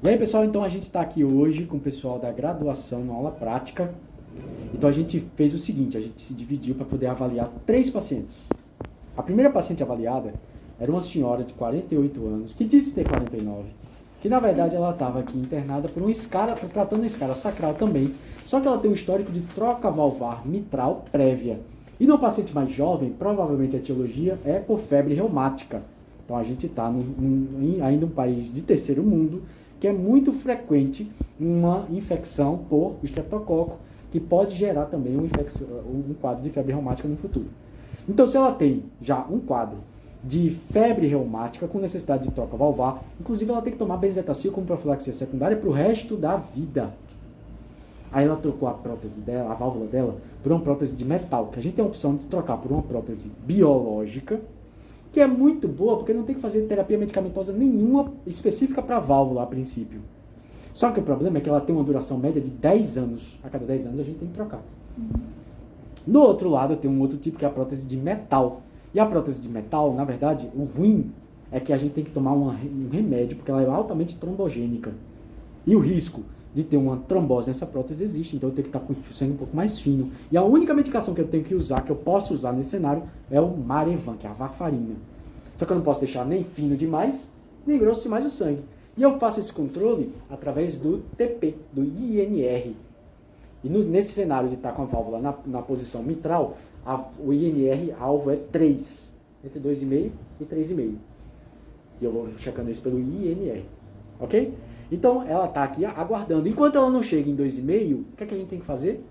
E aí, pessoal, então a gente está aqui hoje com o pessoal da graduação na aula prática. Então a gente fez o seguinte, a gente se dividiu para poder avaliar 3 pacientes. A primeira paciente avaliada era uma senhora de 48 anos, que disse ter 49, que na verdade ela estava aqui internada por tratando uma escara sacral também, só que ela tem um histórico de troca valvar mitral prévia. E no paciente mais jovem, provavelmente a etiologia é por febre reumática. Então a gente está ainda um país de terceiro mundo, que é muito frequente infecção por estreptococo, que pode gerar também um quadro de febre reumática no futuro. Então, se ela tem já um quadro de febre reumática com necessidade de troca valvar, inclusive ela tem que tomar benzetacil como profilaxia secundária para o resto da vida. Aí ela trocou a prótese dela, a válvula dela, por uma prótese de metal, que a gente tem a opção de trocar por uma prótese biológica, que é muito boa, porque não tem que fazer terapia medicamentosa nenhuma específica para a válvula a princípio. Só que o problema é que ela tem uma duração média de 10 anos. A cada 10 anos a gente tem que trocar. Do outro lado, eu tenho um outro tipo que é a prótese de metal. E a prótese de metal, na verdade, o ruim é que a gente tem que tomar um remédio, porque ela é altamente trombogênica. E o risco de ter uma trombose nessa prótese existe, então eu tenho que estar com o sangue um pouco mais fino. E a única medicação que eu tenho que usar, que eu posso usar nesse cenário, é o Marevan, que é a varfarina. Só que eu não posso deixar nem fino demais, nem grosso demais o sangue. E eu faço esse controle através do TP, do INR. E nesse cenário de estar com a válvula na posição mitral, o INR alvo é 3, entre 2,5 e 3,5. E eu vou checando isso pelo INR, ok? Então, ela está aqui aguardando. Enquanto ela não chega em 2,5, o que é que a gente tem que fazer?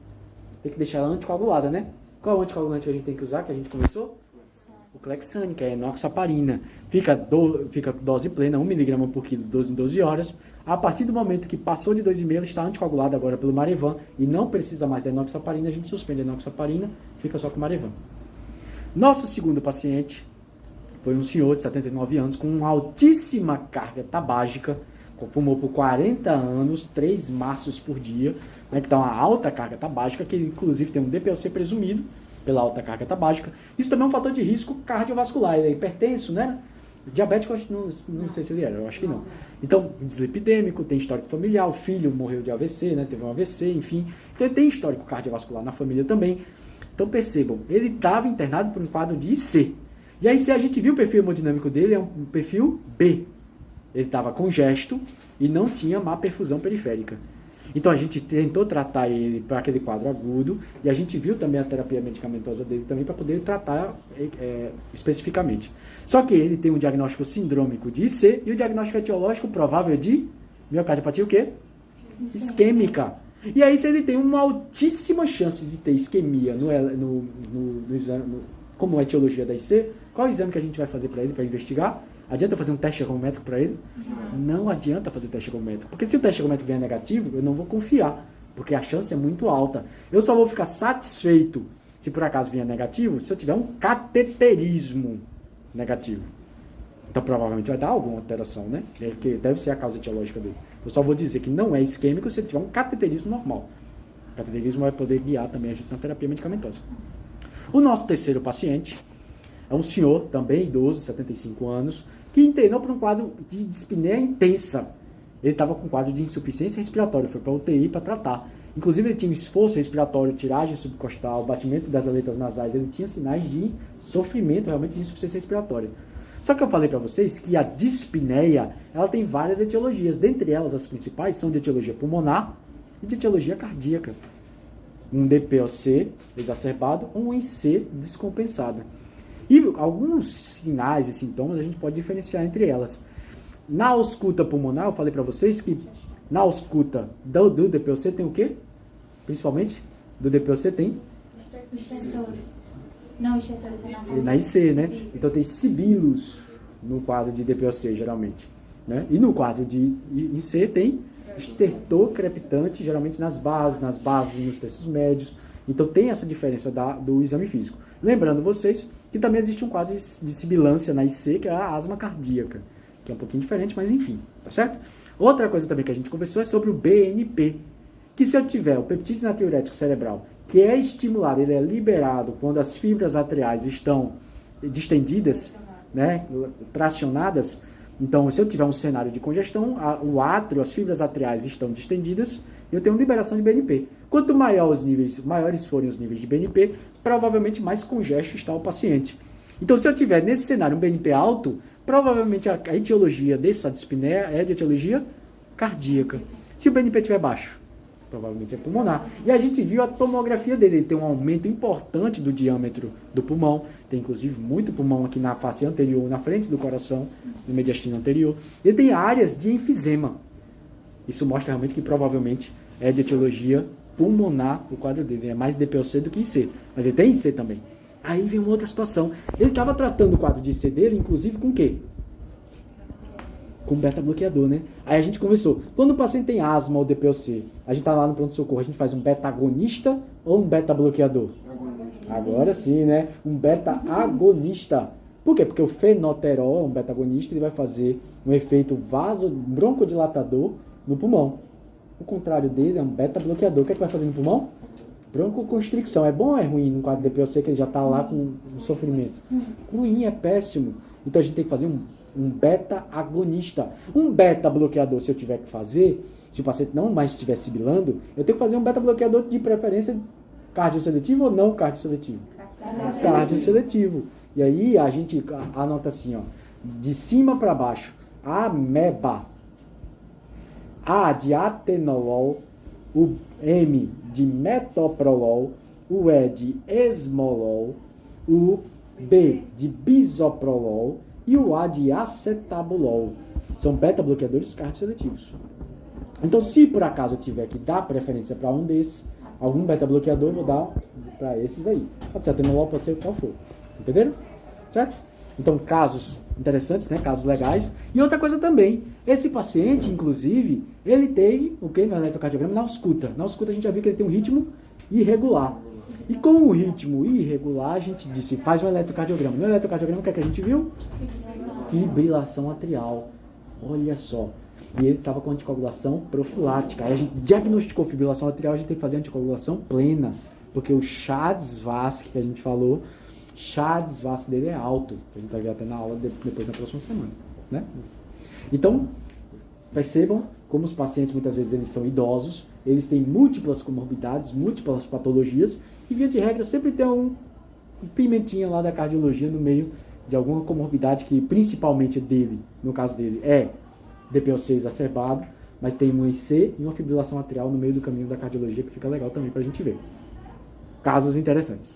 Tem que deixar ela anticoagulada, né? Qual é o anticoagulante que a gente tem que usar, que a gente começou? O Clexane, que é enoxaparina. Fica dose plena, 1mg por quilo, 12 em 12 horas. A partir do momento que passou de 2,5, ela está anticoagulada agora pelo Marevan e não precisa mais da enoxaparina, a gente suspende a enoxaparina, fica só com o Marevan. Nosso segundo paciente foi um senhor de 79 anos com uma altíssima carga tabágica, fumou por 40 anos, 3 maços por dia, né, que dá uma alta carga tabágica, que inclusive tem um DPOC presumido pela alta carga tabágica. Isso também é um fator de risco cardiovascular, ele é hipertenso, né? Diabético, não sei se ele era, eu acho que não. Então, dislipidêmico, tem histórico familiar, o filho morreu de AVC, né, teve um AVC, enfim. Então, ele tem histórico cardiovascular na família também. Então, percebam, ele estava internado por um quadro de IC. E aí, se a gente viu o perfil hemodinâmico dele, é um perfil B. Ele estava congesto e não tinha má perfusão periférica. Então a gente tentou tratar ele para aquele quadro agudo e a gente viu também a terapia medicamentosa dele também para poder tratar especificamente. Só que ele tem um diagnóstico sindrômico de IC e o diagnóstico etiológico provável de miocardiopatia o quê? Isquêmica. E aí se ele tem uma altíssima chance de ter isquemia no exame, como etiologia da IC, qual é o exame que a gente vai fazer para ele, para investigar? Adianta fazer um teste ergométrico para ele? Não adianta fazer teste ergométrico. Porque se o teste ergométrico vier negativo, eu não vou confiar. Porque a chance é muito alta. Eu só vou ficar satisfeito se por acaso vier negativo, se eu tiver um cateterismo negativo. Então provavelmente vai dar alguma alteração, né? Que deve ser a causa etiológica dele. Eu só vou dizer que não é isquêmico se ele tiver um cateterismo normal. O cateterismo vai poder guiar também a gente na terapia medicamentosa. O nosso terceiro paciente é um senhor, também idoso, 75 anos, que internou por um quadro de dispneia intensa. Ele estava com um quadro de insuficiência respiratória, foi para UTI para tratar. Inclusive ele tinha esforço respiratório, tiragem subcostal, batimento das aletas nasais, ele tinha sinais de sofrimento, realmente de insuficiência respiratória. Só que eu falei para vocês que a dispneia, ela tem várias etiologias, dentre elas as principais são de etiologia pulmonar e de etiologia cardíaca. Um DPOC exacerbado ou um IC descompensado. E alguns sinais e sintomas a gente pode diferenciar entre elas. Na ausculta pulmonar, eu falei para vocês que na ausculta do DPOC tem o quê? Principalmente do DPOC tem? Não, na IC, né? Então tem sibilos no quadro de DPOC, geralmente. Né? E no quadro de IC tem estertor crepitante, geralmente nas bases, nos terços médios. Então tem essa diferença do exame físico. Lembrando vocês que também existe um quadro de sibilância na IC, que é a asma cardíaca, que é um pouquinho diferente, mas enfim, tá certo? Outra coisa também que a gente conversou é sobre o BNP, que se eu tiver o peptídeo natriurético cerebral, que é estimulado, ele é liberado quando as fibras atriais estão distendidas, né, tracionadas, Então, se eu tiver um cenário de congestão, o átrio, as fibras atriais estão distendidas, e eu tenho liberação de BNP. Quanto maiores forem os níveis de BNP, provavelmente mais congesto está o paciente. Então, se eu tiver nesse cenário um BNP alto, provavelmente a etiologia dessa dispneia é de etiologia cardíaca. Se o BNP estiver baixo, provavelmente é pulmonar. E a gente viu a tomografia dele, ele tem um aumento importante do diâmetro do pulmão, tem inclusive muito pulmão aqui na face anterior, na frente do coração, no mediastino anterior. Ele tem áreas de enfisema. Isso mostra realmente que provavelmente é de etiologia pulmonar o quadro dele, é mais DPOC do que IC, mas ele tem IC também. Aí vem uma outra situação, ele estava tratando o quadro de IC dele, inclusive com o quê? Com beta-bloqueador, né? Aí a gente conversou, quando o paciente tem asma ou DPOC, a gente tá lá no pronto-socorro, a gente faz um beta-agonista ou um beta-bloqueador? Agora sim, né? Um beta-agonista. Por quê? Porque o fenoterol é um beta-agonista, ele vai fazer um efeito broncodilatador no pulmão. O contrário dele é um beta-bloqueador. O que é que vai fazer no pulmão? Broncoconstricção. É bom ou é ruim no quadro de DPOC que ele já está lá com um sofrimento? Ruim, é péssimo. Então a gente tem que fazer um beta-agonista. Um beta-bloqueador, se eu tiver que fazer, se o paciente não mais estiver sibilando, eu tenho que fazer um beta-bloqueador de preferência cardioseletivo ou não cardioseletivo? Cardioseletivo. E aí a gente anota assim, ó, de cima para baixo, ameba, A de atenolol, o M de metoprolol, o E de esmolol, o B de bisoprolol e o A de acetabulol. São beta-bloqueadores cardioseletivos. Então, se por acaso eu tiver que dar preferência para um desses, algum beta-bloqueador, eu vou dar para esses aí. Pode ser atenolol, pode ser qual for. Entenderam? Certo? Então, casos interessantes, né? Casos legais. E outra coisa também, esse paciente, inclusive, ele teve o que no eletrocardiograma? Na ausculta. Na ausculta a gente já viu que ele tem um ritmo irregular. E com o ritmo irregular, a gente disse, faz um eletrocardiograma. No eletrocardiograma, o que é que a gente viu? Fibrilação atrial. Olha só. E ele estava com anticoagulação profilática. Aí a gente diagnosticou fibrilação atrial, a gente tem que fazer anticoagulação plena. Porque o CHA-DSVASc que a gente falou, CHA-DSVASc dele é alto. A gente vai ver até na aula depois na próxima semana. Né? Então, percebam como os pacientes, muitas vezes, eles são idosos, eles têm múltiplas comorbidades, múltiplas patologias, e via de regra sempre tem um pimentinha lá da cardiologia no meio de alguma comorbidade que principalmente dele, no caso dele, é DPOC exacerbado, mas tem um IC e uma fibrilação atrial no meio do caminho da cardiologia que fica legal também pra gente ver. Casos interessantes.